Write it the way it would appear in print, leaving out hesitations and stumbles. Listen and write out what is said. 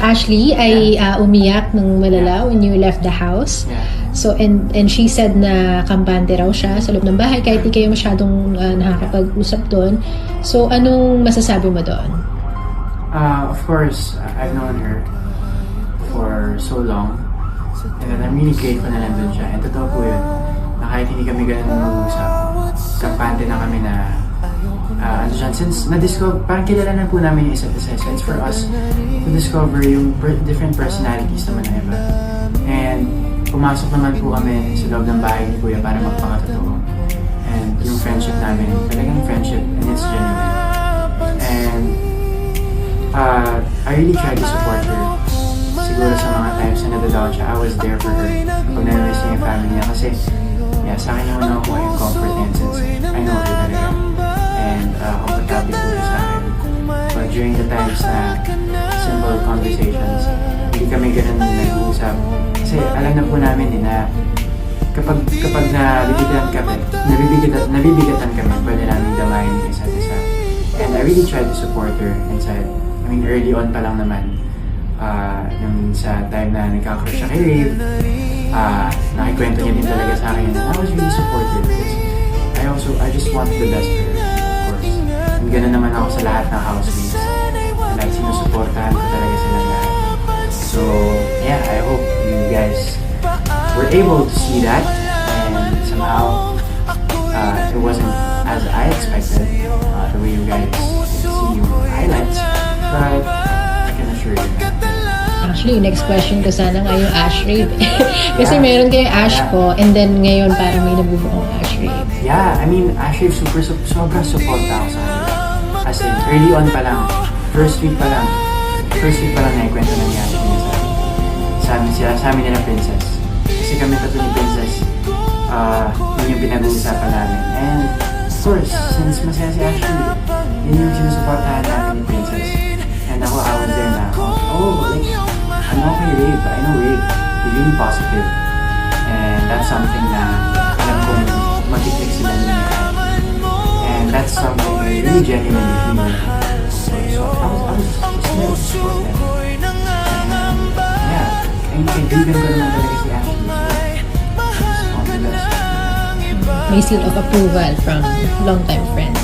Ashley ay umiyak ng malala when you left the house. Yeah. So, and she said na kampante raw siya sa loob ng bahay kahit di kayo masyadong nakakapag-usap doon. So, anong masasabi mo doon? Of course, I've known her for so long. And I'm really grateful na nandun siya. And totoo po yun, na kahit hindi kami ganun mag-usap, kampante na kami na ano siya, since na-discover, parang kilala na po namin yung isa't isa. So it's for us to discover yung different personalities naman na iba. And pumasok naman po kami sa loob ng bahay ni Kuya para magpakatotoo. And yung friendship namin, talagang friendship, and it's genuine. And I really try to support her. Siguro sa mga times na nadadown siya, I was there for her. Pag na-miss niya yung family niya. Kasi, yeah, sa akin naman ako yung comfort niya since I know her talaga. And comfortable po siya sa akin. But during the times na simple conversations, hindi kami ganun nag-uusap. Kasi alam na po namin na kapag nabibigatan kami, pwede namin damayin yung isa't isa. And I really tried to support her inside. I mean, early on pa lang naman. Nung sa time na nagkakaroon siya kay Rave, nakikwento niya din talaga sa akin. And I was really supportive because I just wanted the best for her, of course. And gano'n naman ako sa lahat ng housemates. Like, sinusuportahan ko talaga silang lahat. So, yeah, I hope you guys were able to see that. And somehow, it wasn't as I expected, the way you guys see yung highlights. But I can assure you that. Actually, yung next question ko sana nga yung Ash Rape. Kasi meron kayong Ash ko, and then ngayon parang may nabubuong Ash Rape. Yeah, I mean, actually, sobrang supporta ako sa kanila. As in, early on pa lang, first week pa lang naikwento na niya sa amin nila Princess. Kasi kami tatlo ni Princess, yun yung pinag-uusapan namin. And, of course, since masaya si Ashley, yun yung sinusuportahan namin ni Princess. And ako, I was there na, like, I'm okay, Rave. I know Rave. You're really positive. And that's something na alam kong mag-click sila niya. And that's something I really genuinely feel. So I was just there to support them. And yeah, and kaibigan ko naman talaga si Ashley. So just all the best. May seal of approval from longtime friends.